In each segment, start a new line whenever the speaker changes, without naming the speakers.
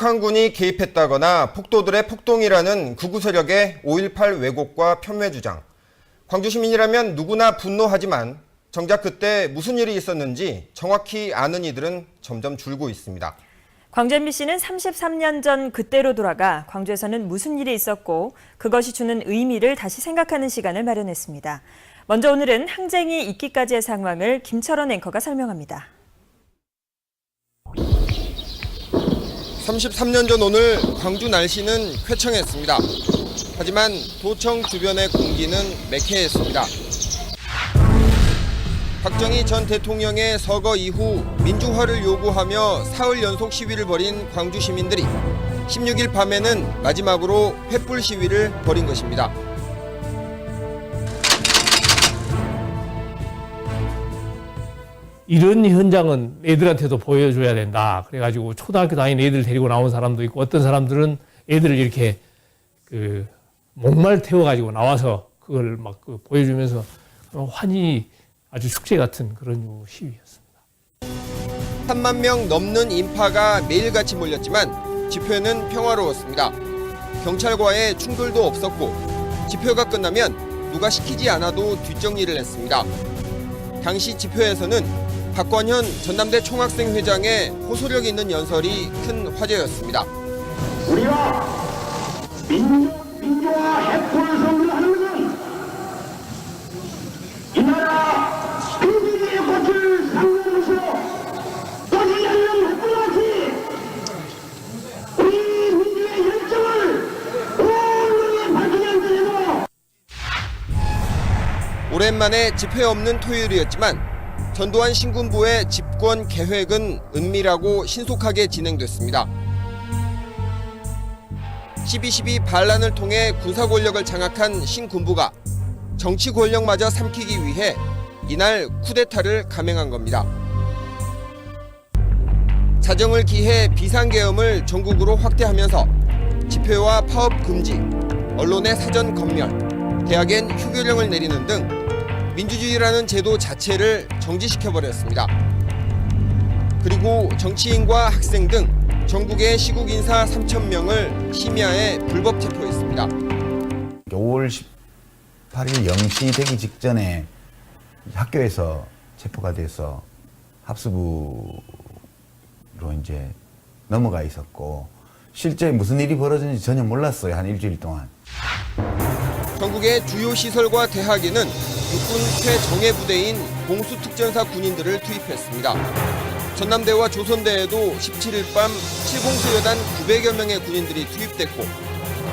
북한군이 개입했다거나 폭도들의 폭동이라는 극우 세력의 5.18 왜곡과 편매 주장. 광주 시민이라면 누구나 분노하지만 정작 그때 무슨 일이 있었는지 정확히 아는 이들은 점점 줄고 있습니다.
광주 MBC는 33년 전 그때로 돌아가 광주에서는 무슨 일이 있었고 그것이 주는 의미를 다시 생각하는 시간을 마련했습니다. 먼저 오늘은 항쟁이 있기까지의 상황을 김철원 앵커가 설명합니다.
33년 전 오늘 광주 날씨는 쾌청했습니다. 하지만 도청 주변의 공기는 매캐했습니다. 박정희 전 대통령의 서거 이후 민주화를 요구하며 사흘 연속 시위를 벌인 광주 시민들이 16일 밤에는 마지막으로 횃불 시위를 벌인 것입니다.
이런 현장은 애들한테도 보여줘야 된다. 그래가지고 초등학교 다니는 애들 데리고 나온 사람도 있고 어떤 사람들은 애들을 이렇게 목말 태워가지고 나와서 그걸 막 보여주면서 환희 아주 축제 같은 그런 시위였습니다.
3만 명 넘는 인파가 매일같이 몰렸지만 집회는 평화로웠습니다. 경찰과의 충돌도 없었고 집회가 끝나면 누가 시키지 않아도 뒷정리를 했습니다. 당시 집회에서는 박관현 전남대 총학생회장의 호소력 있는 연설이 큰 화제였습니다.
우리가 민주화 횃불을 선물하는 것은 이 나라 비비기의 꽃을 상징으로서 꽃이 열린 횃불같이 우리 민주의 열정을 온전히 밝히는 데에도
오랜만에 집회 없는 토요일이었지만 전두환 신군부의 집권 계획은 은밀하고 신속하게 진행됐습니다. 12.12 반란을 통해 군사 권력을 장악한 신군부가 정치 권력마저 삼키기 위해 이날 쿠데타를 감행한 겁니다. 자정을 기해 비상계엄을 전국으로 확대하면서 집회와 파업 금지, 언론의 사전 검열, 대학엔 휴교령을 내리는 등 민주주의라는 제도 자체를 정지시켜버렸습니다. 그리고 정치인과 학생 등 전국의 시국 인사 3,000명을 심야에 불법 체포했습니다.
5월 18일 0시 되기 직전에 학교에서 체포가 돼서 합수부로 이제 넘어가 있었고 실제 무슨 일이 벌어졌는지 전혀 몰랐어요. 한 일주일 동안.
전국의 주요 시설과 대학에는 육군 최정예 부대인 공수특전사 군인들을 투입했습니다. 전남대와 조선대에도 17일 밤 7공수여단 900여 명의 군인들이 투입됐고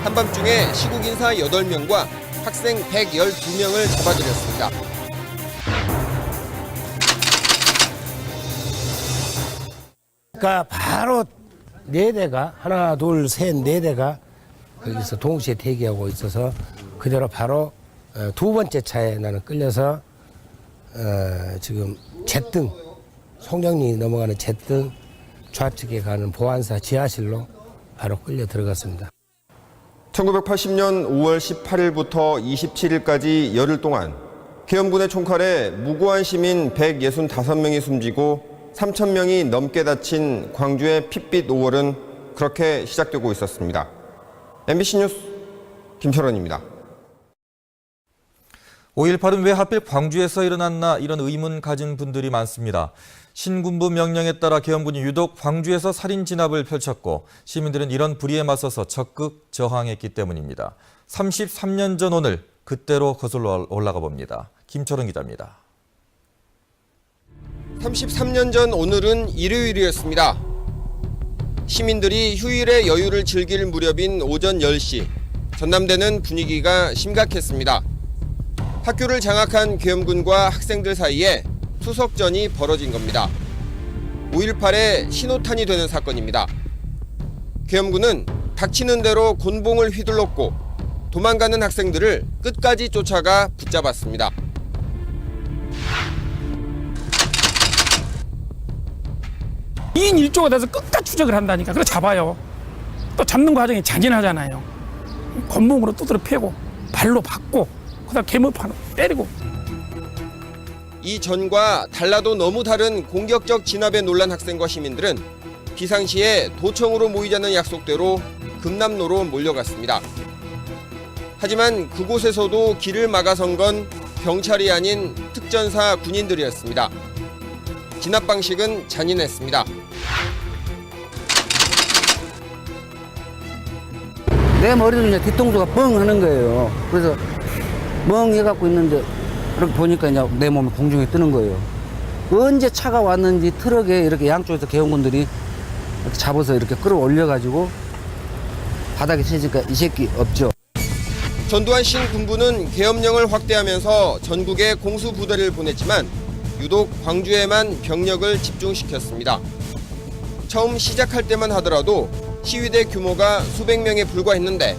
한밤중에 시국인사 8명과 학생 112명을 잡아들였습니다.
그러니까 바로 4대가 하나, 둘, 셋, 4대가 거기서 동시에 대기하고 있어서 그대로 바로 두 번째 차에 나는 끌려서 지금 제등 송정리 넘어가는 제등 좌측에 가는 보안사 지하실로 바로 끌려 들어갔습니다.
1980년 5월 18일부터 27일까지 열흘 동안 계엄군의 총칼에 무고한 시민 165명이 숨지고 3,000명이 넘게 다친 광주의 핏빛 5월은 그렇게 시작되고 있었습니다. MBC 뉴스 김철원입니다.
5.18은 왜 하필 광주에서 일어났나 이런 의문 가진 분들이 많습니다. 신군부 명령에 따라 계엄군이 유독 광주에서 살인 진압을 펼쳤고 시민들은 이런 불의에 맞서서 적극 저항했기 때문입니다. 33년 전 오늘 그때로 거슬러 올라가 봅니다. 김철은 기자입니다.
33년 전 오늘은 일요일이었습니다. 시민들이 휴일의 여유를 즐길 무렵인 오전 10시, 전남대는 분위기가 심각했습니다. 학교를 장악한 계엄군과 학생들 사이에 투석전이 벌어진 겁니다. 5.18의 신호탄이 되는 사건입니다. 계엄군은 닥치는 대로 곤봉을 휘둘렀고 도망가는 학생들을 끝까지 쫓아가 붙잡았습니다.
2인 1조가 돼서 끝까지 추적을 한다니까. 그래 잡아요. 또 잡는 과정이 잔인하잖아요. 곤봉으로 두드려 패고 발로 받고 그다음 개물판으로 때리고.
이전과 달라도 너무 다른 공격적 진압에 놀란 학생과 시민들은 비상시에 도청으로 모이자는 약속대로 금남로로 몰려갔습니다. 하지만 그곳에서도 길을 막아선 건 경찰이 아닌 특전사 군인들이었습니다. 진압 방식은 잔인했습니다.
내 머리를 이제 뒤통수가 뻥 하는 거예요. 그래서 멍 해갖고 있는데 이렇게 보니까 이제 내 몸이 공중에 뜨는 거예요. 언제 차가 왔는지 트럭에 이렇게 양쪽에서 계엄군들이 이렇게 잡아서 이렇게 끌어올려가지고 바닥에 세니까 이 새끼 없죠.
전두환 신군부는 계엄령을 확대하면서 전국에 공수부대를 보냈지만 유독 광주에만 병력을 집중시켰습니다. 처음 시작할 때만 하더라도 시위대 규모가 수백 명에 불과했는데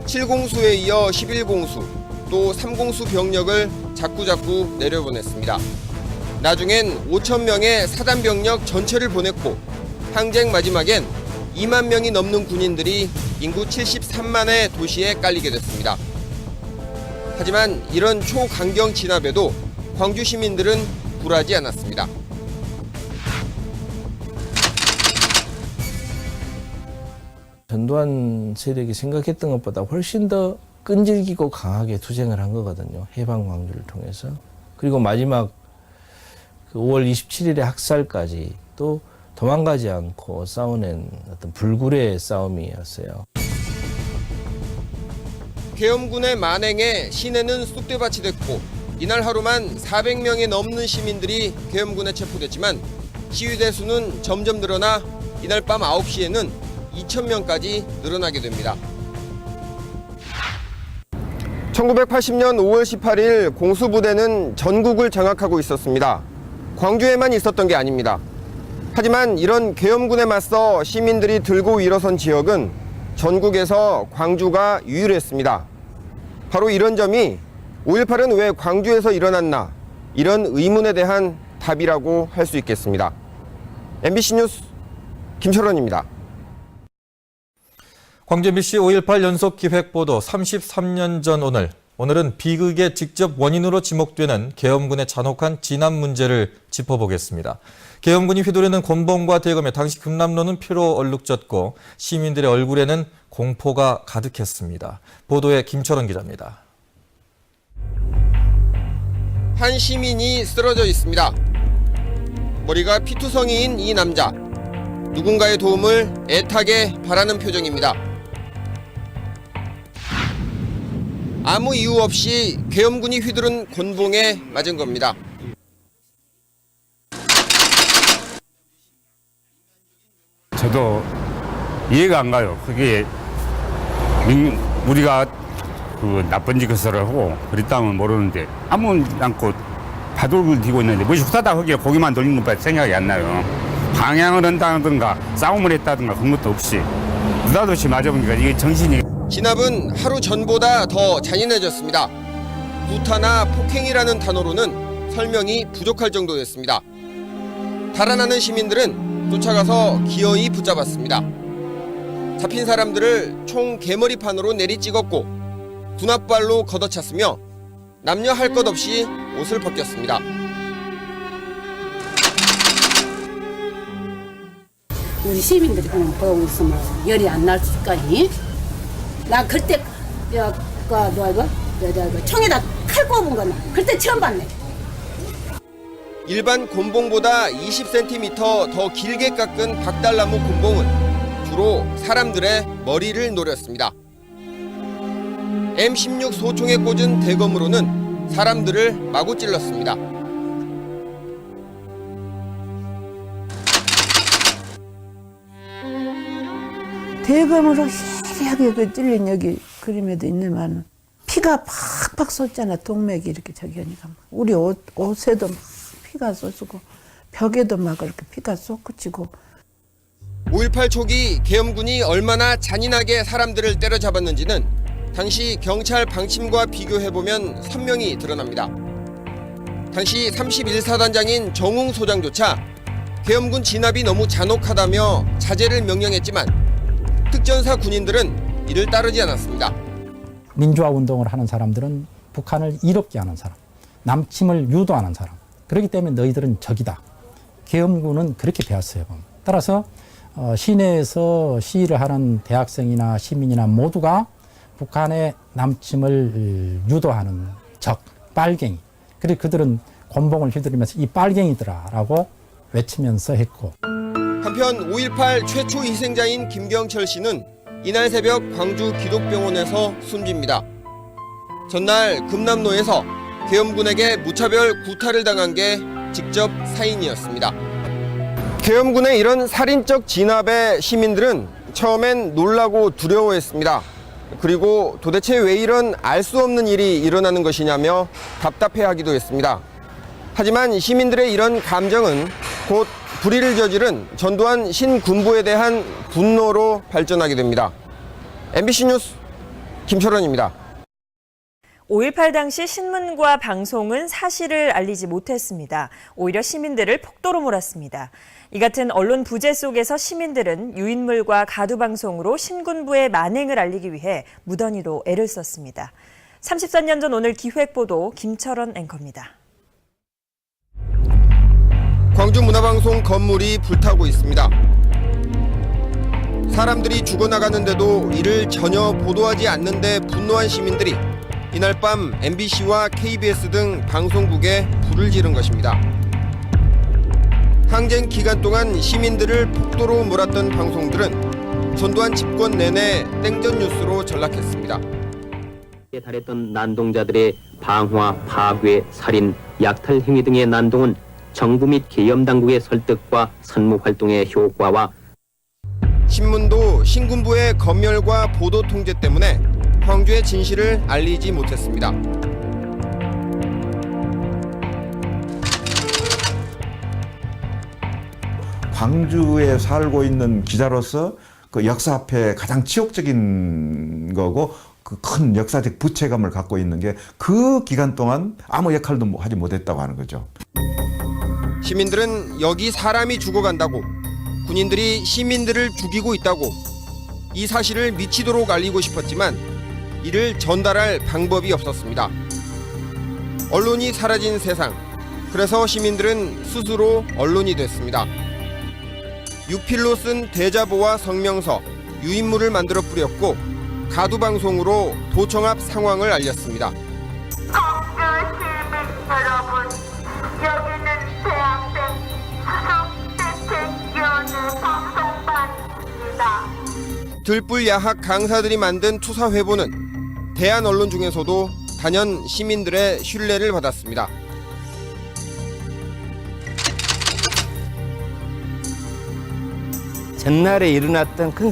7공수에 이어 11공수, 또 3공수 병력을 자꾸자꾸 내려보냈습니다. 나중엔 5천 명의 사단 병력 전체를 보냈고 항쟁 마지막엔 2만 명이 넘는 군인들이 인구 73만의 도시에 깔리게 됐습니다. 하지만 이런 초강경 진압에도 광주 시민들은 굴하지 않았습니다.
전두환 세력이 생각했던 것보다 훨씬 더 끈질기고 강하게 투쟁을 한 거거든요. 해방 광주를 통해서. 그리고 마지막 그 5월 27일의 학살까지 또 도망가지 않고 싸워낸 어떤 불굴의 싸움이었어요.
계엄군의 만행에 시내는 쑥대밭이 됐고 이날 하루만 400명이 넘는 시민들이 계엄군에 체포됐지만 시위대 수는 점점 늘어나 이날 밤 9시에는 2,000명까지 늘어나게 됩니다. 1980년 5월 18일 공수부대는 전국을 장악하고 있었습니다. 광주에만 있었던 게 아닙니다. 하지만 이런 계엄군에 맞서 시민들이 들고 일어선 지역은 전국에서 광주가 유일했습니다. 바로 이런 점이 5.18은 왜 광주에서 일어났나, 이런 의문에 대한 답이라고 할 수 있겠습니다. MBC 뉴스 김철원입니다.
광주 MBC 5.18 연속 기획 보도 33년 전 오늘은 비극의 직접 원인으로 지목되는 계엄군의 잔혹한 진압 문제를 짚어보겠습니다. 계엄군이 휘두르는 곤봉과 대검에 당시 금남로는 피로 얼룩졌고 시민들의 얼굴에는 공포가 가득했습니다. 보도에 김철원 기자입니다.
한 시민이 쓰러져 있습니다. 머리가 피투성이인 이 남자. 누군가의 도움을 애타게 바라는 표정입니다. 아무 이유 없이 계엄군이 휘두른 곤봉에 맞은 겁니다.
저도 이해가 안 가요. 그게 우리가 그 나쁜 짓을 하고 그랬다면 모르는데 아무 않고 바둑을 뒤고 있는데 무엇이 후다닥 하기에 고기만 돌리는 것밖에 생각이 안 나요. 방향을 한다든가 싸움을 했다든가 그런 것도 없이 느닷없이 맞아보니까 이게 정신이.
진압은 하루 전보다 더 잔인해졌습니다. 구타나 폭행이라는 단어로는 설명이 부족할 정도였습니다. 달아나는 시민들은 쫓아가서 기어이 붙잡았습니다. 잡힌 사람들을 총 개머리판으로 내리찍었고 군홧발로 걷어찼으며 남녀 할 것 없이 옷을 벗겼습니다.
우리 시민들이 그냥 보고 있으면 열이 안 날 수까지. 나 그때 총에다 칼 꼽은 거나 그때 처음 봤네.
일반 곤봉보다 20cm 더 길게 깎은 박달나무 곤봉은 주로 사람들의 머리를 노렸습니다. M16 소총에 꽂은 대검으로는 사람들을 마구 찔렀습니다.
대검으로 희리하게 그 찔린 여기 그림에도 있네만 피가 팍팍 쏟잖아. 동맥이 이렇게 저기 하니까 우리 옷에도 막 피가 쏟고 벽에도 막 이렇게 피가 쏟구치고.
5.18 초기 계엄군이 얼마나 잔인하게 사람들을 때려잡았는지는 당시 경찰 방침과 비교해보면 선명히 드러납니다. 당시 31사단장인 정웅 소장조차 계엄군 진압이 너무 잔혹하다며 자제를 명령했지만 특전사 군인들은 이를 따르지 않았습니다.
민주화 운동을 하는 사람들은 북한을 이롭게 하는 사람, 남침을 유도하는 사람. 그렇기 때문에 너희들은 적이다. 계엄군은 그렇게 배웠어요. 따라서 시내에서 시위를 하는 대학생이나 시민이나 모두가 북한의 남침을 유도하는 적, 빨갱이. 그리고 그들은 곤봉을 휘두르면서 이 빨갱이들아라고 외치면서 했고.
한편 5.18 최초 희생자인 김경철 씨는 이날 새벽 광주 기독병원에서 숨집니다. 전날 금남로에서 계엄군에게 무차별 구타를 당한 게 직접 사인이었습니다. 계엄군의 이런 살인적 진압에 시민들은 처음엔 놀라고 두려워했습니다. 그리고 도대체 왜 이런 알 수 없는 일이 일어나는 것이냐며 답답해하기도 했습니다. 하지만 시민들의 이런 감정은 곧 불의를 저지른 전두환 신군부에 대한 분노로 발전하게 됩니다. MBC 뉴스 김철원입니다.
5.18 당시 신문과 방송은 사실을 알리지 못했습니다. 오히려 시민들을 폭도로 몰았습니다. 이 같은 언론 부재 속에서 시민들은 유인물과 가두방송으로 신군부의 만행을 알리기 위해 무던히도 애를 썼습니다. 33년 전 오늘 기획보도 김철원 앵커입니다.
광주 문화방송 건물이 불타고 있습니다. 사람들이 죽어나가는데도 이를 전혀 보도하지 않는데 분노한 시민들이 이날 밤 MBC와 KBS 등 방송국에 불을 지른 것입니다. 항쟁 기간 동안 시민들을 폭도로 몰았던 방송들은 전두환 집권 내내 땡전 뉴스로 전락했습니다.
달했던 난동자들의 방화, 파괴, 살인, 약탈 행위 등의 난동은 정부 및 계엄 당국의 설득과 선무 활동의 효과와
신문도 신군부의 검열과 보도 통제 때문에 광주의 진실을 알리지 못했습니다.
광주에 살고 있는 기자로서 그 역사 앞에 가장 치욕적인 거고 그 큰 역사적 부채감을 갖고 있는 게 그 기간 동안 아무 역할도 하지 못했다고 하는 거죠.
시민들은 여기 사람이 죽어간다고, 군인들이 시민들을 죽이고 있다고 이 사실을 미치도록 알리고 싶었지만 이를 전달할 방법이 없었습니다. 언론이 사라진 세상, 그래서 시민들은 스스로 언론이 됐습니다. 유필로 쓴 대자보와 성명서, 유인물을 만들어 뿌렸고 가두방송으로 도청 앞 상황을 알렸습니다.
광주 시민 여러분, 여기는 대학생 수석대책위원회 방송반입니다.
들불 야학 강사들이 만든 투사회보는 대한 언론 중에서도 단연 시민들의 신뢰를 받았습니다.
전날에 일어났던 큰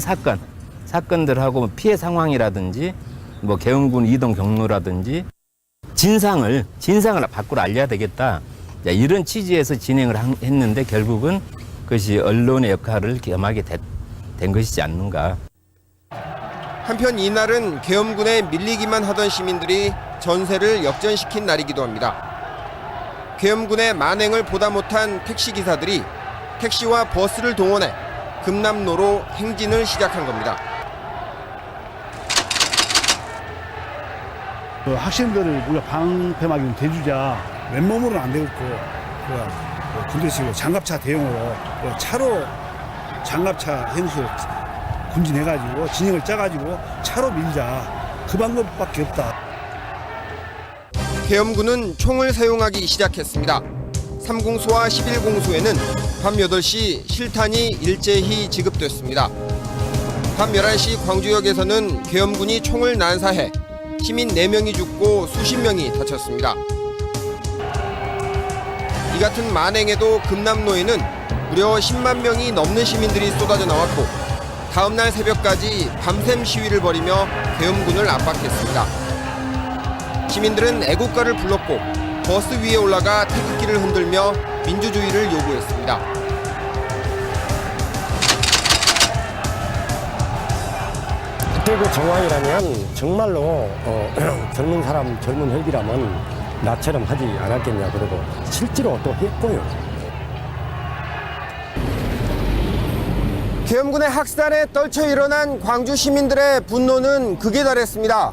사건들하고 피해 상황이라든지 뭐 계엄군 이동 경로라든지 진상을 밖으로 알려야 되겠다. 이런 취지에서 진행을 했는데 결국은 그것이 언론의 역할을 겸하게 된 것이지 않는가.
한편 이날은 계엄군에 밀리기만 하던 시민들이 전세를 역전시킨 날이기도 합니다. 계엄군의 만행을 보다 못한 택시기사들이 택시와 버스를 동원해 금남로로 행진을 시작한 겁니다.
학생들을 우리가 방패막이는 대주자, 맨몸으로는 안 되겠고 군대식으로 장갑차 대용으로 차로 장갑차 행수를 군진해가지고 진영을 짜가지고 차로 밀자, 그 방법밖에 없다.
계엄군은 총을 사용하기 시작했습니다. 3공수와 11공수에는 밤 8시 실탄이 일제히 지급됐습니다. 밤 11시 광주역에서는 계엄군이 총을 난사해 시민 4명이 죽고 수십 명이 다쳤습니다. 이 같은 만행에도 금남로에는 무려 10만 명이 넘는 시민들이 쏟아져 나왔고 다음날 새벽까지 밤샘 시위를 벌이며 계엄군을 압박했습니다. 시민들은 애국가를 불렀고 버스 위에 올라가 태극기를 흔들며 민주주의를 요구했습니다.
그때 그 정황이라면 정말로 젊은 사람, 젊은 혈기라면 나처럼 하지 않았겠냐 그러고 실제로 또 했고요.
계엄군의 학살에 떨쳐 일어난 광주 시민들의 분노는 극에 달했습니다.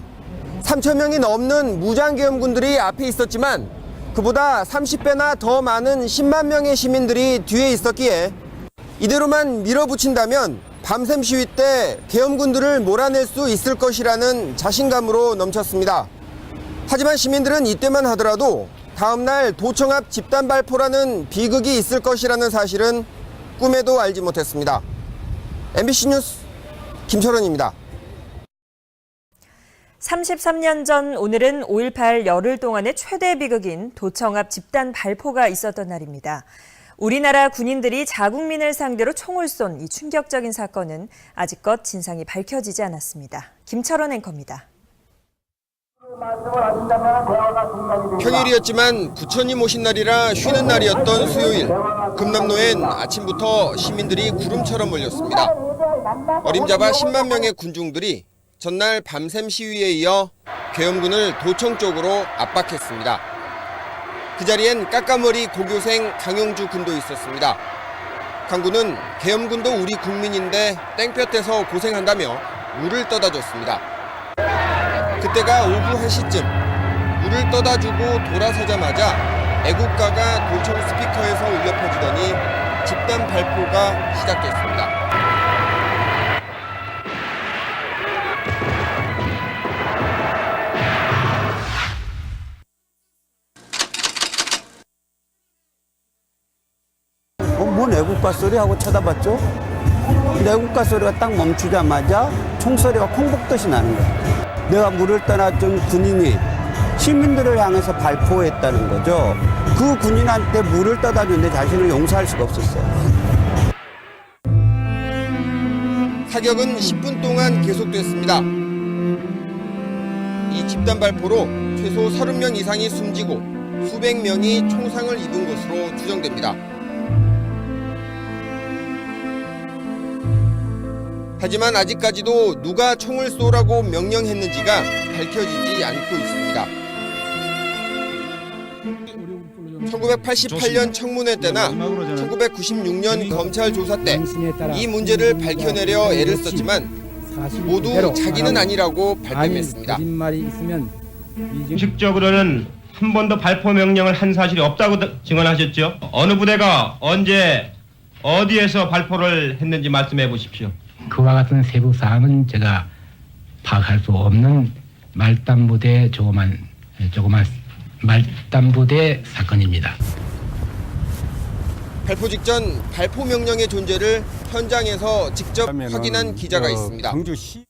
3천 명이 넘는 무장계엄군들이 앞에 있었지만 그보다 30배나 더 많은 10만 명의 시민들이 뒤에 있었기에 이대로만 밀어붙인다면 밤샘 시위 때 계엄군들을 몰아낼 수 있을 것이라는 자신감으로 넘쳤습니다. 하지만 시민들은 이때만 하더라도 다음날 도청 앞 집단 발포라는 비극이 있을 것이라는 사실은 꿈에도 알지 못했습니다. MBC 뉴스 김철원입니다.
33년 전 오늘은 5.18 열흘 동안의 최대 비극인 도청 앞 집단 발포가 있었던 날입니다. 우리나라 군인들이 자국민을 상대로 총을 쏜 이 충격적인 사건은 아직껏 진상이 밝혀지지 않았습니다. 김철원 앵커입니다.
평일이었지만 부처님 오신 날이라 쉬는 날이었던 수요일. 금남로엔 아침부터 시민들이 구름처럼 몰렸습니다. 어림잡아 10만 명의 군중들이 전날 밤샘 시위에 이어 계엄군을 도청 쪽으로 압박했습니다. 그 자리엔 까까머리 고교생 강용주 군도 있었습니다. 강 군은 계엄군도 우리 국민인데 땡볕에서 고생한다며 물을 떠다 줬습니다. 그때가 오후 1시쯤 물을 떠다 주고 돌아서자마자 애국가가 도청 스피커에서 울려 퍼지더니 집단 발포가 시작됐습니다.
뭔 애국가 소리 하고 쳐다봤죠? 근데 애국가 소리가 딱 멈추자마자 총소리가 콩복듯이 나는 거야. 내가 물을 떠나준 군인이 시민들을 향해서 발포했다는 거죠. 그 군인한테 물을 떠다 준 내 자신을 용서할 수가 없었어요.
사격은 10분 동안 계속됐습니다. 이 집단 발포로 최소 30명 이상이 숨지고 수백 명이 총상을 입은 것으로 추정됩니다. 하지만 아직까지도 누가 총을 쏘라고 명령했는지가 밝혀지지 않고 있습니다. 1988년 청문회 때나 1996년 검찰 조사 때 이 문제를 밝혀내려 애를 썼지만 모두 자기는 아니라고 발뺌했습니다.
공식적으로는 한 번도 발포 명령을 한 사실이 없다고 증언하셨죠? 어느 부대가 언제 어디에서 발포를 했는지 말씀해 보십시오.
그와 같은 세부 사항은 제가 파악할 수 없는 말단부대 조그만 말단부대 사건입니다.
발포 직전 발포 명령의 존재를 현장에서 직접 확인한 기자가 있습니다.
광주시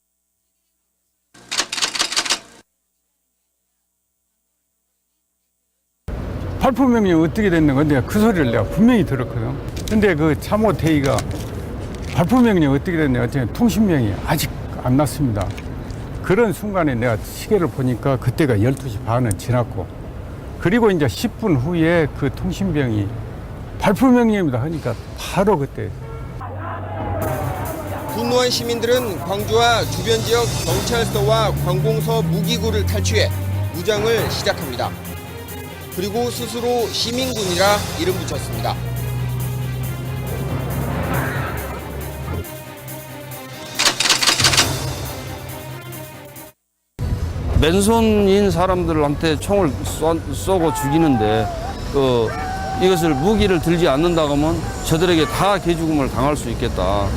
발포 명령이 어떻게 됐는 건데 그 소리를 내가 분명히 들었거든. 근데 그 참호 대의가 발포 명령이 어떻게 됐냐 했더니 통신명이 아직 안 났습니다. 그런 순간에 내가 시계를 보니까 그때가 12시 반은 지났고 그리고 이제 10분 후에 그 통신병이 발포 명령입니다 하니까 바로 그때.
분노한 시민들은 광주와 주변 지역 경찰서와 관공서 무기고를 탈취해 무장을 시작합니다. 그리고 스스로 시민군이라 이름 붙였습니다.
맨손인 사람들한테 총을 쏘고 죽이는데 이것을 무기를 들지 않는다고 하면 저들에게 다 개죽음을 당할 수 있겠다.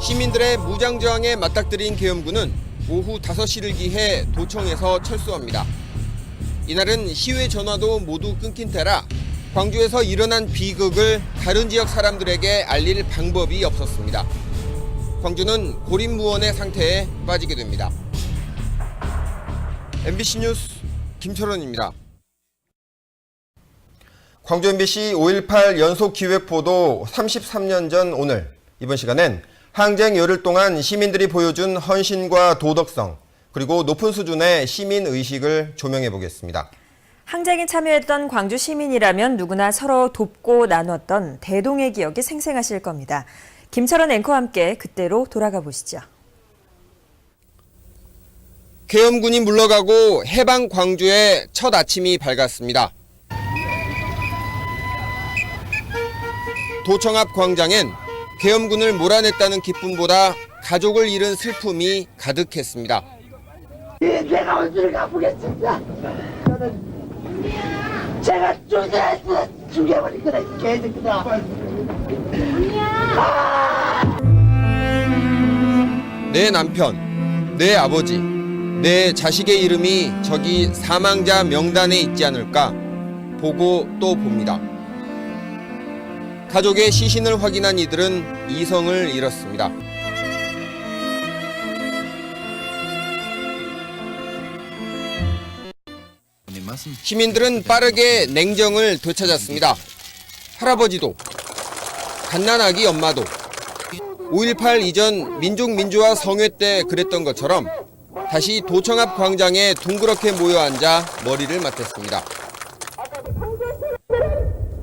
시민들의 무장 저항에 맞닥뜨린 계엄군은 오후 5시를 기해 도청에서 철수합니다. 이날은 시외 전화도 모두 끊긴 때라 광주에서 일어난 비극을 다른 지역 사람들에게 알릴 방법이 없었습니다. 광주는 고립무원의 상태에 빠지게 됩니다. MBC 뉴스 김철원입니다. 광주 MBC 5.18 연속기획보도 33년 전 오늘, 이번 시간엔 항쟁 열흘 동안 시민들이 보여준 헌신과 도덕성, 그리고 높은 수준의 시민의식을 조명해 보겠습니다.
항쟁에 참여했던 광주 시민이라면 누구나 서로 돕고 나눴던 대동의 기억이 생생하실 겁니다. 김철원 앵커와 함께 그때로 돌아가 보시죠.
계엄군이 물러가고 해방 광주의 첫 아침이 밝았습니다. 도청 앞 광장엔 계엄군을 몰아냈다는 기쁨보다 가족을 잃은 슬픔이 가득했습니다.
내가 오늘 갚겠습니다. 저는 제가 조사해서
죽여버릴 거다, 이 개새끼들아.
내 남편, 내 아버지, 내 자식의 이름이 저기 사망자 명단에 있지 않을까 보고 또 봅니다. 가족의 시신을 확인한 이들은 이성을 잃었습니다. 시민들은 빠르게 냉정을 되찾았습니다. 할아버지도, 갓난아기 엄마도 5.18 이전 민족민주화 성회 때 그랬던 것처럼 다시 도청 앞 광장에 둥그렇게 모여 앉아 머리를 맞댔습니다.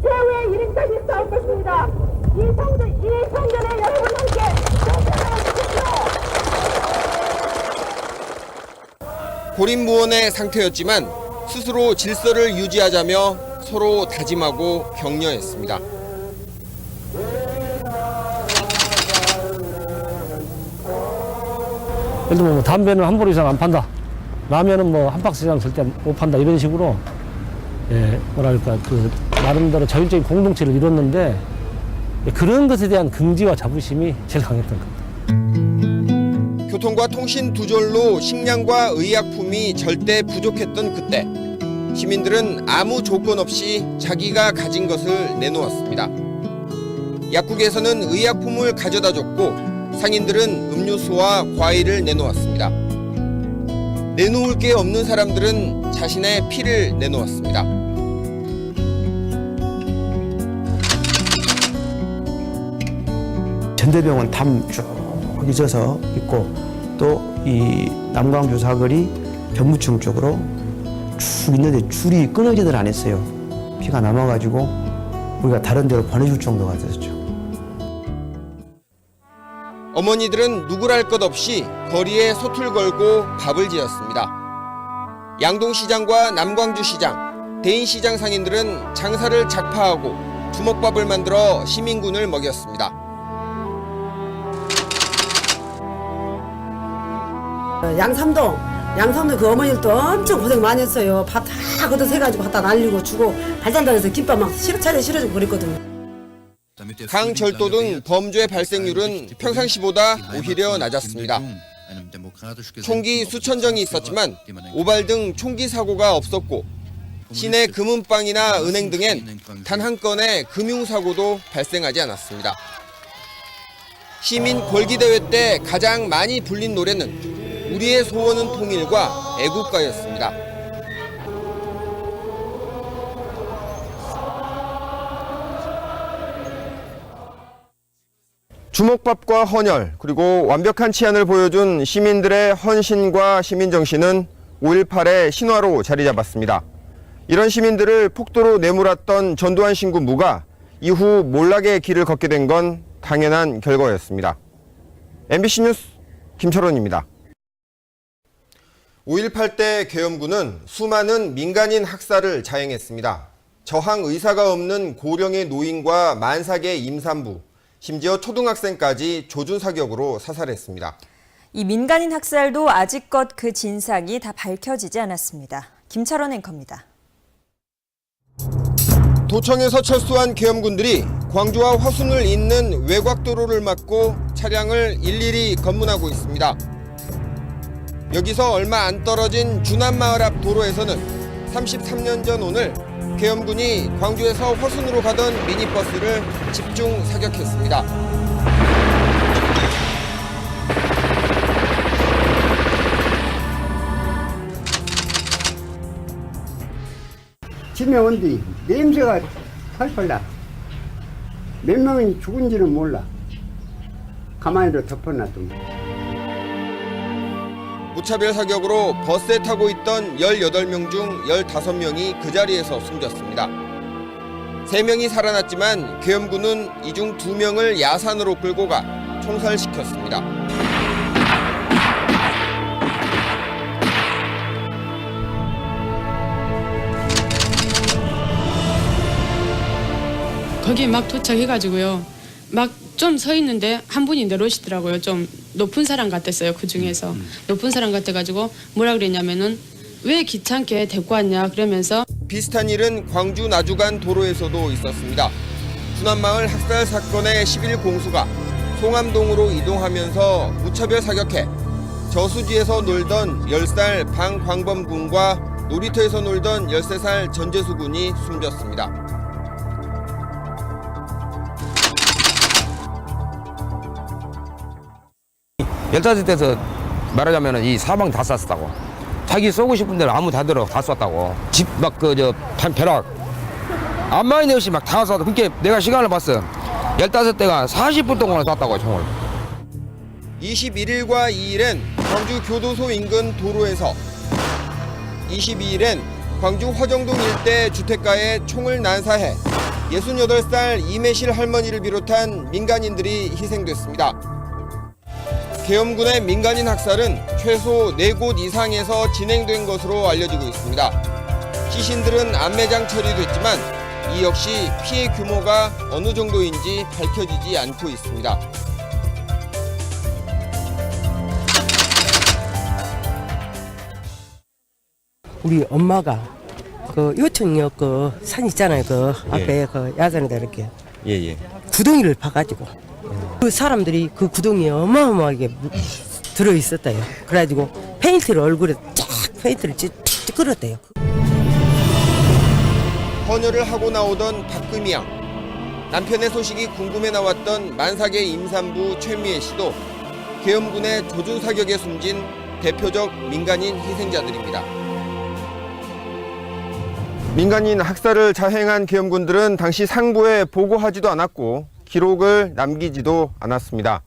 최후의 1인까지 싸울 것입니다. 이 성전에 여러분 함께 동참하십시오.
고립무원의 상태였지만 스스로 질서를 유지하자며 서로 다짐하고 격려했습니다.
예를 들면 뭐 담배는 한 보루 이상 안 판다. 라면은 뭐 한 박스 이상 절대 못 판다. 이런 식으로 뭐랄까 그 나름대로 자율적인 공동체를 이뤘는데 그런 것에 대한 긍지와 자부심이 제일 강했던 것 같아요.
교통과 통신 두절로 식량과 의약품이 절대 부족했던 그때 시민들은 아무 조건 없이 자기가 가진 것을 내놓았습니다. 약국에서는 의약품을 가져다 줬고 상인들은 음료수와 과일을 내놓았습니다. 내놓을 게 없는 사람들은 자신의 피를 내놓았습니다.
전대병원 담 쭉 잊어서 있고 또 이 남광주 사거리 변무청 쪽으로 쭉 있는데 줄이 끊어지들 않았어요. 피가 남아가지고 우리가 다른 데로 보내줄 정도가 됐었죠.
어머니들은 누구랄 것 없이 거리에 솥을 걸고 밥을 지었습니다. 양동시장과 남광주시장, 대인시장 상인들은 장사를 작파하고 주먹밥을 만들어 시민군을 먹였습니다.
양삼동 그 어머니들도 엄청 고생 많이 했어요. 밥 다 걷어세가지고 갖다 날리고 주고 발장단에서 김밥 막 차례 실어주고 그랬거든요.
강절도 등 범죄 발생률은 평상시보다 오히려 낮았습니다. 총기 수천 정이 있었지만 오발 등 총기 사고가 없었고 시내 금은방이나 은행 등엔 단 한 건의 금융사고도 발생하지 않았습니다. 시민 골기대회 때 가장 많이 불린 노래는 우리의 소원은 통일과 애국가였습니다. 주먹밥과 헌혈 그리고 완벽한 치안을 보여준 시민들의 헌신과 시민정신은 5.18의 신화로 자리 잡았습니다. 이런 시민들을 폭도로 내몰았던 전두환 신군부가 이후 몰락의 길을 걷게 된 건 당연한 결과였습니다. MBC 뉴스 김철원입니다. 5.18 때 계엄군은 수많은 민간인 학살을 자행했습니다. 저항 의사가 없는 고령의 노인과 만삭의 임산부, 심지어 초등학생까지 조준사격으로 사살했습니다.
이 민간인 학살도 아직껏 그 진상이 다 밝혀지지 않았습니다. 김철원 앵커입니다.
도청에서 철수한 계엄군들이 광주와 화순을 잇는 외곽도로를 막고 차량을 일일이 검문하고 있습니다. 여기서 얼마 안 떨어진 주남마을 앞 도로에서는 33년 전 오늘 계엄군이 광주에서 화순으로 가던 미니버스를 집중 사격했습니다.
집에 온 뒤 냄새가 펄펄 나. 몇 명이 죽은지는 몰라. 가만히도 덮어놨더니.
무차별 사격으로 버스에 타고 있던 18명 중 15명이 그 자리에서 숨졌습니다. 3명이 살아났지만 계엄군은 이 중 2명을 야산으로 끌고 가 총살시켰습니다.
거기에 막 도착해가지고요. 막 좀 서 있는데 한 분이 내려오시더라고요. 좀 높은 사람 같았어요. 그 중에서. 높은 사람 같아가지고 뭐라 그랬냐면은 왜 귀찮게 데리고 왔냐 그러면서
비슷한 일은 광주 나주간 도로에서도 있었습니다. 군안마을 학살 사건의 10일 공수가 송암동으로 이동하면서 무차별 사격해 저수지에서 놀던 10살 방광범 군과 놀이터에서 놀던 13살 전재수 군이 숨졌습니다.
열다섯 대에서 말하자면 이 사방 다 쐈다고. 자기 쏘고 싶은 데를 아무 데나 다 쐈다고. 집 막 벼락 안마이 없이 막 다 쐈다. 그러니까 내가 시간을 봤어. 15대가 40분 동안 쐈다고 총을.
21일과 2일엔 광주 교도소 인근 도로에서, 22일엔 광주 화정동 일대 주택가에 총을 난사해 68살 이매실 할머니를 비롯한 민간인들이 희생됐습니다. 계엄군의 민간인 학살은 최소 4곳 이상에서 진행된 것으로 알려지고 있습니다. 시신들은 안매장 처리됐지만 이 역시 피해 규모가 어느 정도인지 밝혀지지 않고 있습니다.
우리 엄마가 그 요청역 그 산 있잖아요. 그 앞에 그 야산에다 이렇게 구덩이를 파가지고 그 사람들이 그 구덩이에 어마어마하게 들어 있었대요. 그래가지고 페인트를 얼굴에 쫙 페인트를 찌끄렸대요.
헌혈을 하고 나오던 박금희 양. 남편의 소식이 궁금해 나왔던 만삭의 임산부 최미애 씨도 계엄군의 조준 사격에 숨진 대표적 민간인 희생자들입니다. 민간인 학살을 자행한 계엄군들은 당시 상부에 보고하지도 않았고 기록을 남기지도 않았습니다.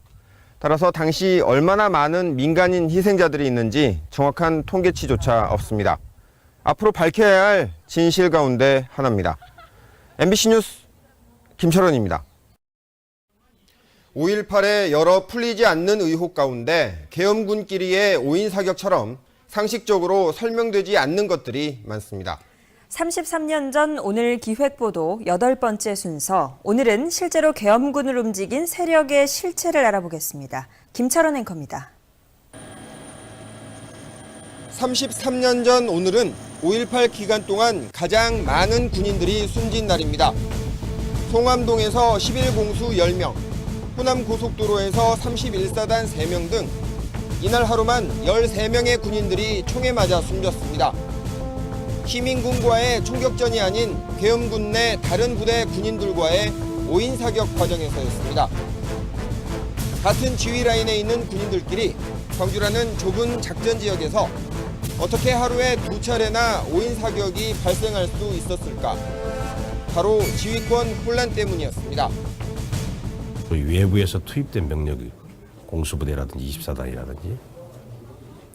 따라서 당시 얼마나 많은 민간인 희생자들이 있는지 정확한 통계치조차 없습니다. 앞으로 밝혀야 할 진실 가운데 하나입니다. MBC 뉴스 김철원입니다. 5.18의 여러 풀리지 않는 의혹 가운데 계엄군끼리의 5인 사격처럼 상식적으로 설명되지 않는 것들이 많습니다.
33년 전 오늘 기획보도 8번째 순서. 오늘은 실제로 계엄군을 움직인 세력의 실체를 알아보겠습니다. 김철원 앵커입니다.
33년 전 오늘은 5.18 기간 동안 가장 많은 군인들이 숨진 날입니다. 송암동에서 11공수 10명, 호남고속도로에서 31사단 3명 등 이날 하루만 13명의 군인들이 총에 맞아 숨졌습니다. 시민군과의 총격전이 아닌 계엄군 내 다른 부대 군인들과의 5인 사격 과정에서였습니다. 같은 지휘 라인에 있는 군인들끼리 광주라는 좁은 작전 지역에서 어떻게 하루에 2차례나 5인 사격이 발생할 수 있었을까? 바로 지휘권 혼란 때문이었습니다.
외부에서 투입된 병력이 공수부대라든지 24단이라든지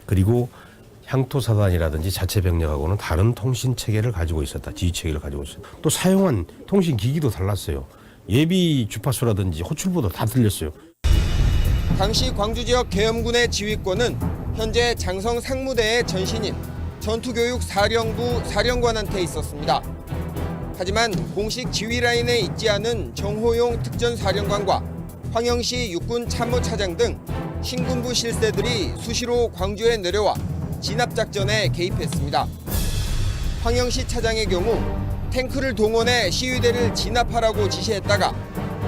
그리고 향토사단이라든지 자체 병력하고는 다른 통신 체계를 가지고 있었다. 지휘 체계를 가지고 있었다. 또 사용한 통신 기기도 달랐어요. 예비 주파수라든지 호출부도 다 틀렸어요.
당시 광주 지역 계엄군의 지휘권은 현재 장성 상무대의 전신인 전투교육사령부 사령관한테 있었습니다. 하지만 공식 지휘 라인에 있지 않은 정호용 특전사령관과 황영시 육군 참모차장 등 신군부 실세들이 수시로 광주에 내려와 진압작전에 개입했습니다. 황영시 차장의 경우 탱크를 동원해 시위대를 진압하라고 지시했다가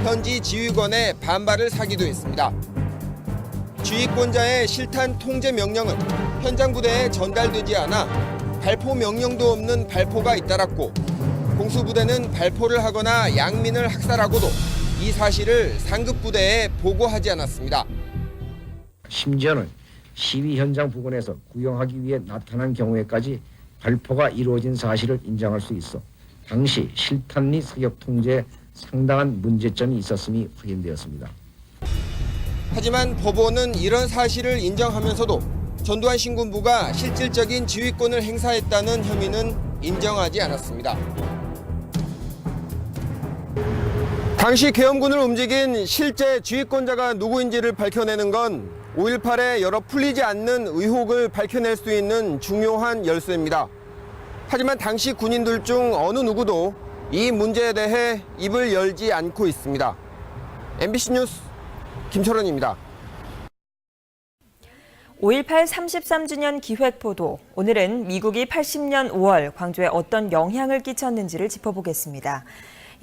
현지 지휘관의 반발을 사기도 했습니다. 지휘권자의 실탄 통제 명령은 현장 부대에 전달되지 않아 발포 명령도 없는 발포가 잇따랐고 공수부대는 발포를 하거나 양민을 학살하고도 이 사실을 상급 부대에 보고하지 않았습니다.
심지어는 시위 현장 부근에서 구경하기 위해 나타난 경우에까지 발포가 이루어진 사실을 인정할 수 있어 당시 실탄 및 사격 통제에 상당한 문제점이 있었음이 확인되었습니다.
하지만 법원은 이런 사실을 인정하면서도 전두환 신군부가 실질적인 지휘권을 행사했다는 혐의는 인정하지 않았습니다. 당시 계엄군을 움직인 실제 지휘권자가 누구인지를 밝혀내는 건 5.18의 여러 풀리지 않는 의혹을 밝혀낼 수 있는 중요한 열쇠입니다. 하지만 당시 군인들 중 어느 누구도 이 문제에 대해 입을 열지 않고 있습니다. MBC 뉴스 김철원입니다.
5.18 33주년 기획보도. 오늘은 미국이 80년 5월 광주에 어떤 영향을 끼쳤는지를 짚어보겠습니다.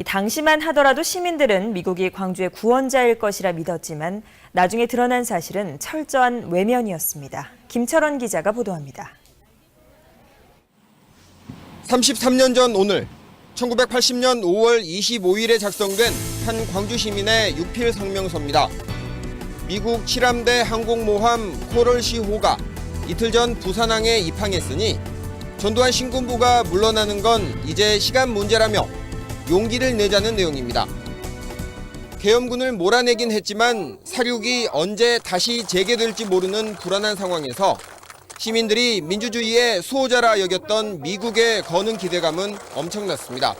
당시만 하더라도 시민들은 미국이 광주의 구원자일 것이라 믿었지만 나중에 드러난 사실은 철저한 외면이었습니다. 김철원 기자가 보도합니다.
33년 전 오늘 1980년 5월 25일에 작성된 한 광주 시민의 육필 성명서입니다. 미국 7함대 항공모함 코럴시호가 이틀 전 부산항에 입항했으니 전두환 신군부가 물러나는 건 이제 시간 문제라며 용기를 내자는 내용입니다. 계엄군을 몰아내긴 했지만 사륙이 언제 다시 재개될지 모르는 불안한 상황에서 시민들이 민주주의의 수호자라 여겼던 미국에 거는 기대감은 엄청났습니다.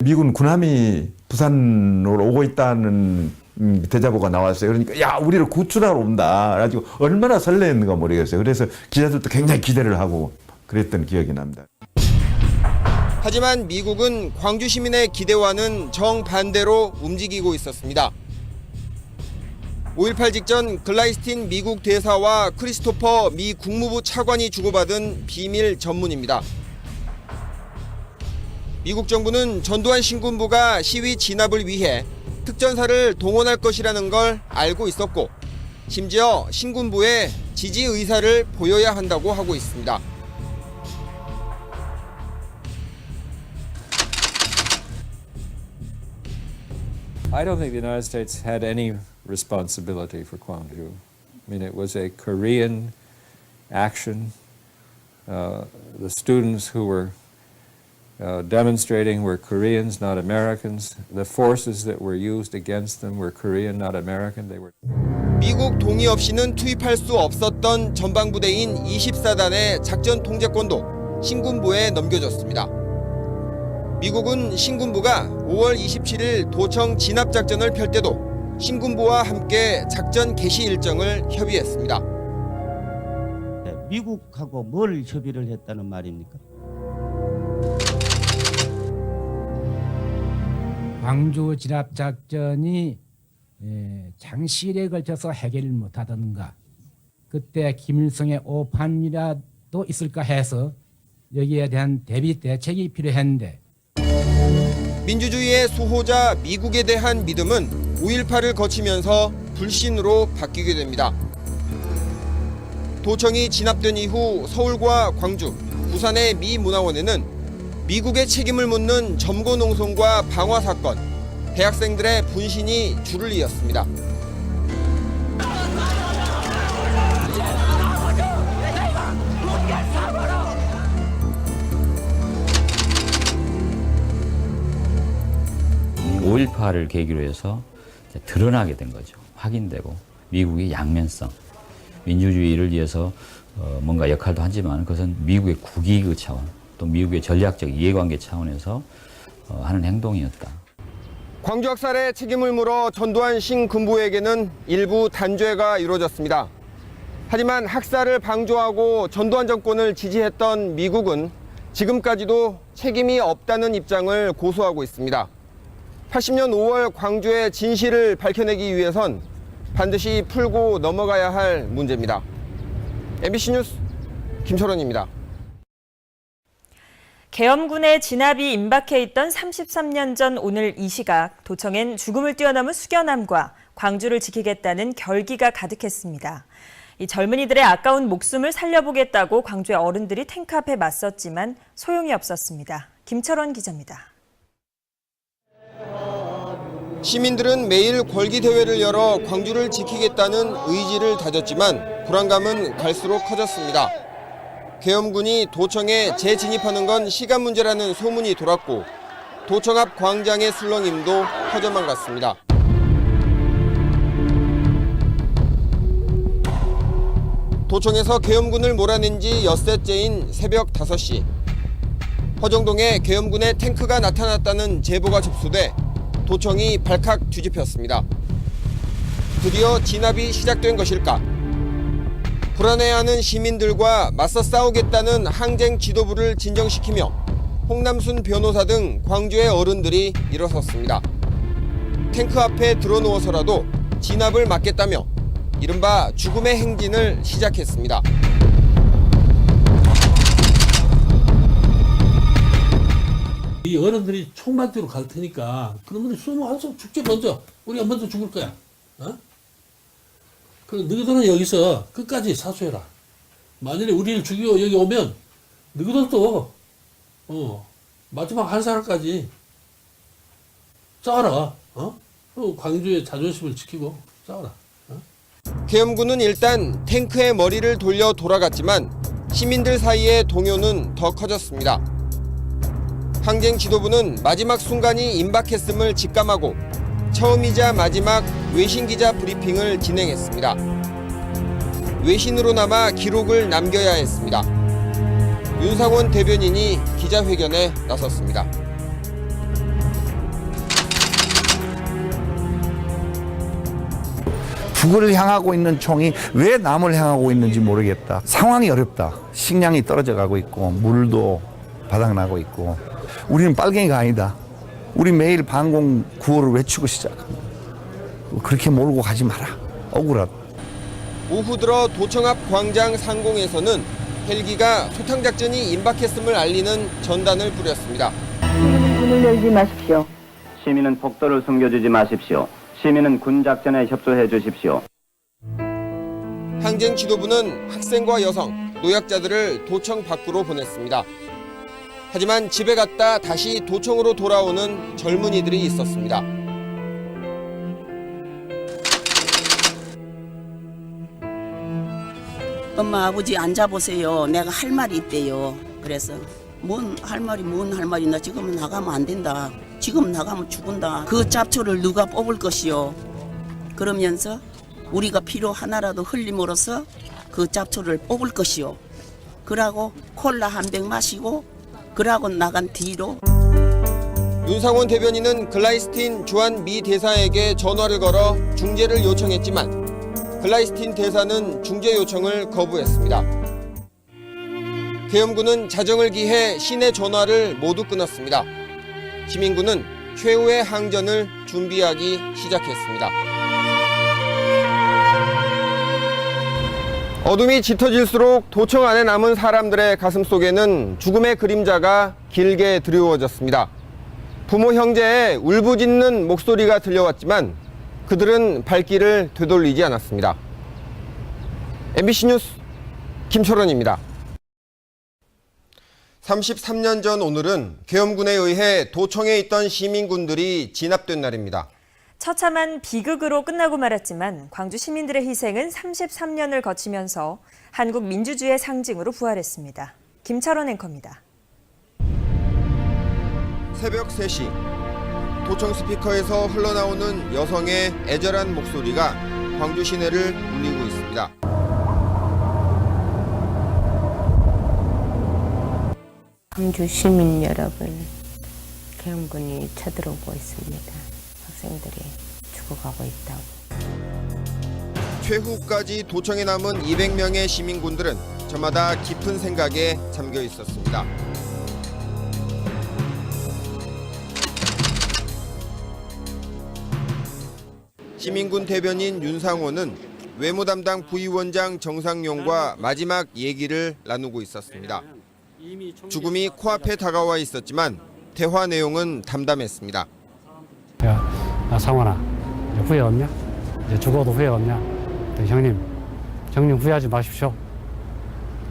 미군 군함이 부산으로 오고 있다는 대자보가 나왔어요. 그러니까 야, 우리를 구출하러 온다. 그래가지고 얼마나 설레했는가 모르겠어요. 그래서 기자들도 굉장히 기대를 하고 그랬던 기억이 납니다.
하지만 미국은 광주 시민의 기대와는 정반대로 움직이고 있었습니다. 5.18 직전 글라이스틴 미국 대사와 크리스토퍼 미 국무부 차관이 주고받은 비밀 전문입니다. 미국 정부는 전두환 신군부가 시위 진압을 위해 특전사를 동원할 것이라는 걸 알고 있었고 심지어 신군부에 지지 의사를 보여야 한다고 하고 있습니다.
I don't think the United States had any responsibility for Gwangju. I mean, it was a Korean action. The students who were demonstrating were Koreans, not Americans. The forces that were used against them were Korean, not American. They were.
미국 동의 없이는 투입할 수 없었던 전방부대인 24단의 작전 통제권도 신군부에 넘겨졌습니다. 미국은 신군부가 5월 27일 도청 진압작전을 펼 때도 신군부와 함께 작전 개시 일정을 협의했습니다.
미국하고 뭘 협의를 했다는 말입니까?
광주 진압작전이 장시일에 걸쳐서 해결을 못하던가 그때 김일성의 오판이라도 있을까 해서 여기에 대한 대비 대책이 필요했는데
민주주의의 수호자 미국에 대한 믿음은 5.18을 거치면서 불신으로 바뀌게 됩니다. 도청이 진압된 이후 서울과 광주, 부산의 미 문화원에는 미국의 책임을 묻는 점거농성과 방화 사건, 대학생들의 분신이 줄을 이었습니다.
(5.18을) 계기로 해서 드러나게 된 거죠. 확인되고 미국의 양면성, 민주주의를 위해서 뭔가 역할도 하지만 그것은 미국의 국익의 차원, 또 미국의 전략적 이해관계 차원에서 하는 행동이었다.
광주 학살의 책임을 물어 전두환 신군부에게는 일부 단죄가 이루어졌습니다. 하지만 학살을 방조하고 전두환 정권을 지지했던 미국은 지금까지도 책임이 없다는 입장을 고수하고 있습니다. 80년 5월 광주의 진실을 밝혀내기 위해선 반드시 풀고 넘어가야 할 문제입니다. MBC 뉴스 김철원입니다.
계엄군의 진압이 임박해 있던 33년 전 오늘 이 시각, 도청엔 죽음을 뛰어넘은 숙연함과 광주를 지키겠다는 결기가 가득했습니다. 이 젊은이들의 아까운 목숨을 살려보겠다고 광주의 어른들이 탱크 앞에 맞섰지만 소용이 없었습니다. 김철원 기자입니다.
시민들은 매일 걸기대회를 열어 광주를 지키겠다는 의지를 다졌지만 불안감은 갈수록 커졌습니다. 계엄군이 도청에 재진입하는 건 시간 문제라는 소문이 돌았고 도청 앞 광장의 술렁임도 터져만 갔습니다. 도청에서 계엄군을 몰아낸 지 엿새째인 새벽 5시. 허정동에 계엄군의 탱크가 나타났다는 제보가 접수돼 도청이 발칵 뒤집혔습니다. 드디어 진압이 시작된 것일까? 불안해하는 시민들과 맞서 싸우겠다는 항쟁 지도부를 진정시키며 홍남순 변호사 등 광주의 어른들이 일어섰습니다. 탱크 앞에 드러누워서라도 진압을 막겠다며 이른바 죽음의 행진을 시작했습니다.
이 어른들이 총만 뒤로 갈 테니까 그놈들이 숨어 한숨 죽지 먼저. 우리가 먼저 죽을 거야. 어? 그럼 너희들은 여기서 끝까지 사수해라. 만일에 우리를 죽이고 여기 오면 너희들도 마지막 한 살까지 싸워라. 광주의 자존심을 지키고 싸워라.
계엄군은 일단 탱크의 머리를 돌려 돌아갔지만 시민들 사이의 동요는 더 커졌습니다. 항쟁 지도부는 마지막 순간이 임박했음을 직감하고 처음이자 마지막 외신 기자 브리핑을 진행했습니다. 외신으로나마 기록을 남겨야 했습니다. 윤상원 대변인이 기자회견에 나섰습니다.
북을 향하고 있는 총이 왜 남을 향하고 있는지 모르겠다. 상황이 어렵다. 식량이 떨어져 가고 있고 물도 바닥나고 있고 우리는 빨갱이가 아니다. 우리 매일 반공 구호를 외치고 시작합니다. 그렇게 몰고 가지 마라. 억울하다.
오후 들어 도청 앞 광장 상공에서는 헬기가 소탕작전이 임박했음을 알리는 전단을 뿌렸습니다.
문을 열지 마십시오.
시민은 폭도를 숨겨주지 마십시오. 시민은 군작전에 협조해 주십시오.
항쟁 지도부는 학생과 여성, 노약자들을 도청 밖으로 보냈습니다. 하지만 집에 갔다 다시 도청으로 돌아오는 젊은이들이 있었습니다.
엄마 아버지 앉아보세요. 내가 할 말이 있대요. 그래서 뭔 할 말이 나 지금은 나가면 안 된다. 지금 나가면 죽은다. 그 잡초를 누가 뽑을 것이요. 그러면서 우리가 피로 하나라도 흘림으로써 그 잡초를 뽑을 것이요. 그러고 콜라 한 병 마시고 그러고 나간 뒤로
윤상원 대변인은 글라이스틴 주한 미 대사에게 전화를 걸어 중재를 요청했지만 글라이스틴 대사는 중재 요청을 거부했습니다. 계엄군은 자정을 기해 시내 전화를 모두 끊었습니다. 시민군은 최후의 항전을 준비하기 시작했습니다. 어둠이 짙어질수록 도청 안에 남은 사람들의 가슴 속에는 죽음의 그림자가 길게 드리워졌습니다. 부모 형제의 울부짖는 목소리가 들려왔지만 그들은 발길을 되돌리지 않았습니다. MBC 뉴스 김철원입니다. 33년 전 오늘은 계엄군에 의해 도청에 있던 시민군들이 진압된 날입니다.
처참한 비극으로 끝나고 말았지만 광주 시민들의 희생은 33년을 거치면서 한국 민주주의의 상징으로 부활했습니다. 김철원 앵커입니다.
새벽 3시 도청 스피커에서 흘러나오는 여성의 애절한 목소리가 광주 시내를 울리고 있습니다.
광주 시민 여러분, 계엄군이 쳐들어오고 있습니다. 학생들이 죽어가고 있다고.
최후까지 도청에 남은 200명의 시민군들은 저마다 깊은 생각에 잠겨 있었습니다. 시민군 대변인 윤상원은 외무 담당 부위원장 정상용과 마지막 얘기를 나누고 있었습니다. 죽음이 코앞에 다가와 있었지만 대화 내용은 담담했습니다.
상원아, 후회 없냐? 이제 죽어도 후회 없냐? 형님 후회하지 마십시오.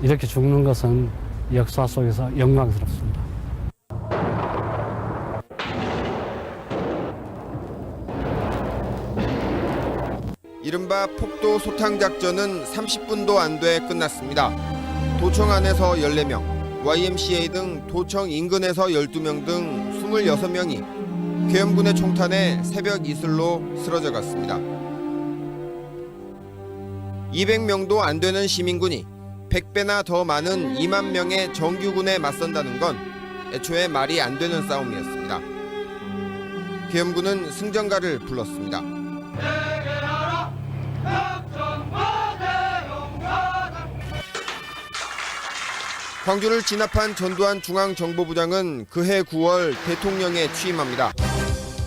이렇게 죽는 것은 역사 속에서 영광스럽습니다.
이른바 폭도 소탕 작전은 30분도 안 돼 끝났습니다. 도청 안에서 14명, YMCA 등 도청 인근에서 12명 등 26명이 계엄군의 총탄에 새벽 이슬로 쓰러져 갔습니다. 200명도 안 되는 시민군이 100배나 더 많은 2만 명의 정규군에 맞선다는 건 애초에 말이 안 되는 싸움이었습니다. 계엄군은 승전가를 불렀습니다. 광주를 진압한 전두환 중앙정보부장은 그해 9월 대통령에 취임합니다.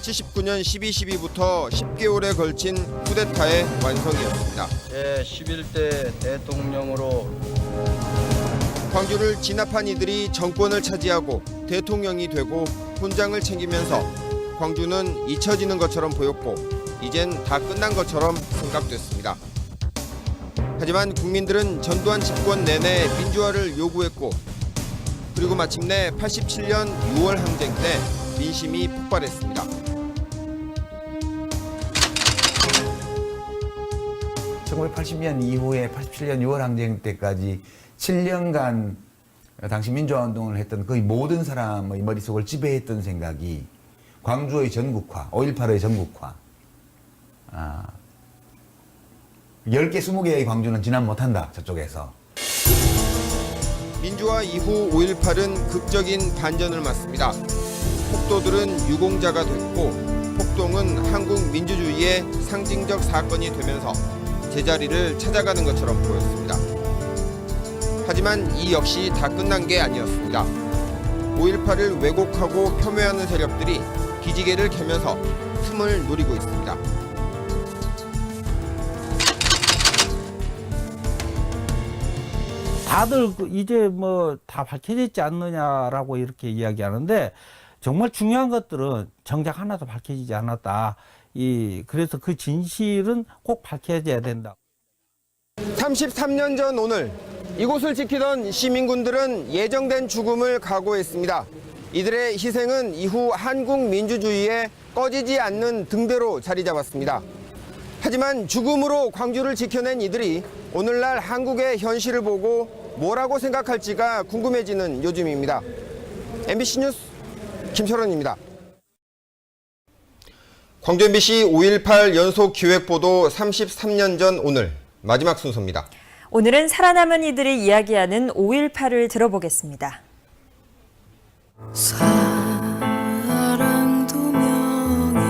79년 12.12부터 10개월에 걸친 쿠데타의 완성이었습니다.
제11대 대통령으로
광주를 진압한 이들이 정권을 차지하고 대통령이 되고 훈장을 챙기면서 광주는 잊혀지는 것처럼 보였고 이젠 다 끝난 것처럼 생각됐습니다. 하지만 국민들은 전두환 집권 내내 민주화를 요구했고 그리고 마침내 87년 6월 항쟁 때 민심이 폭발했습니다.
(1980년) 이후에 87년 6월 항쟁 때까지 7년간 당시 민주화운동을 했던 거의 모든 사람의 머릿속을 지배했던 생각이 광주의 전국화, 5.18의 전국화. 10개, 20개의 광주는 진압 못한다, 저쪽에서.
민주화 이후 5.18은 극적인 반전을 맞습니다. 폭도들은 유공자가 됐고 폭동은 한국 민주주의의 상징적 사건이 되면서 제자리를 찾아가는 것처럼 보였습니다. 하지만 이 역시 다 끝난 게 아니었습니다. 5.18을 왜곡하고 폄훼하는 세력들이 기지개를 켜면서 틈을 노리고 있습니다.
다들 이제 뭐 다 밝혀졌지 않느냐라고 이렇게 이야기하는데 정말 중요한 것들은 정작 하나도 밝혀지지 않았다. 그래서 그 진실은 꼭 밝혀져야 된다.
33년 전 오늘 이곳을 지키던 시민군들은 예정된 죽음을 각오했습니다. 이들의 희생은 이후 한국 민주주의에 꺼지지 않는 등대로 자리 잡았습니다. 하지만 죽음으로 광주를 지켜낸 이들이 오늘날 한국의 현실을 보고 뭐라고 생각할지가 궁금해지는 요즘입니다. MBC 뉴스 김철원입니다. 광주 MBC 5.18 연속 기획보도 33년 전 오늘 마지막 순서입니다.
오늘은 살아남은 이들이 이야기하는 5.18을 들어보겠습니다.
사랑도 명예도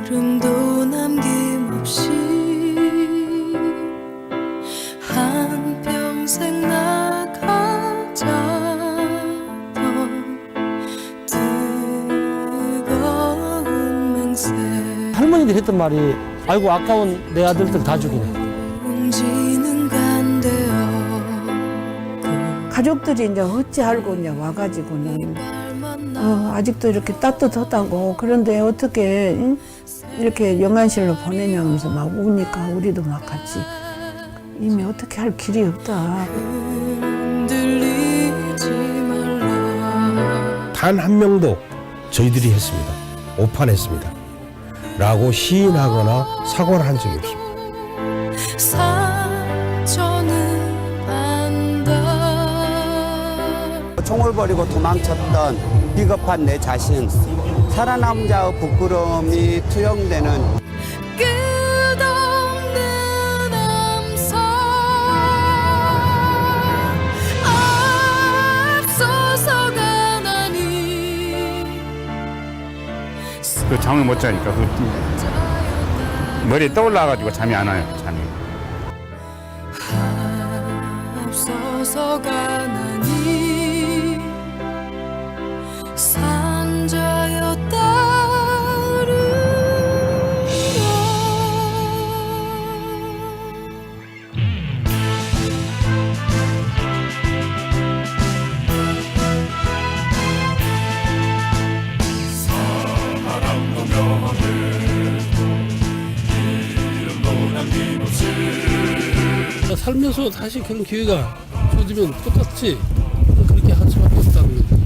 이름도 남김없이 한평생 나가자던 뜨거운 맹세
할머니들이 했던 말이 아이고 아까운 내 아들들 다 죽이네.
가족들이 이제 어찌 알고 이제 와가지고는 아직도 이렇게 따뜻하다고 그런데 어떻게 이렇게 영안실로 보내냐면서 막 우니까 우리도 막 같이 이미 어떻게 할 길이 없다.
단 한 명도 저희들이 했습니다. 오판했습니다. 라고 시인하거나 사과를 한 적이 없습니다.
총을 버리고 도망쳤던 비겁한 내 자신, 살아남은 자의 부끄러움이 투영되는
끝없는 암살 앞서서가 나니
그 잠을 못 자니까 머리에 떠올라가지고 잠이 안 와요. 잠이.
앞서서가 나니
살면서 다시 그런 기회가 주어지면 똑같이 그렇게 할 수밖에 없다는 거죠.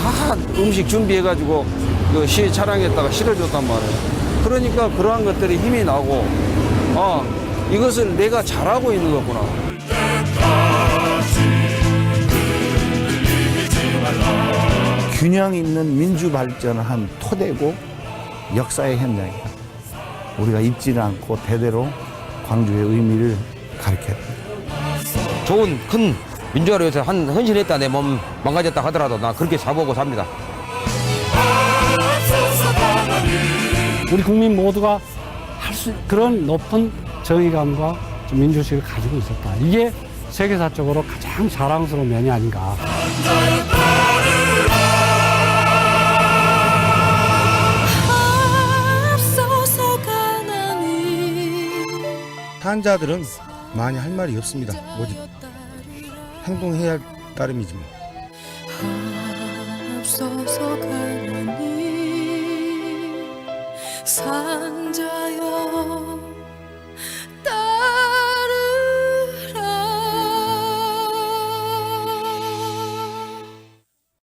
다 음식 준비해가지고 그 시 촬영했다가 실어줬단 말이에요. 그러니까 그러한 것들이 힘이 나고 이것을 내가 잘하고 있는 거구나.
균형 있는 민주 발전을 한 토대고 역사의 현장이다. 우리가 잊지 않고 대대로 광주의 의미를 가르쳤다.
좋은 큰 민주화를 위해서 헌신했다. 내 몸 망가졌다 하더라도 나 그렇게 사보고 삽니다.
우리 국민 모두가 할 수 그런 높은 정의감과 민주주의를 가지고 있었다. 이게 세계사적으로 가장 자랑스러운 면이 아닌가.
환자들은 많이 할 말이 없습니다. 오직 행동해야 할 따름이지 뭐.
앞서서 가느니 산자여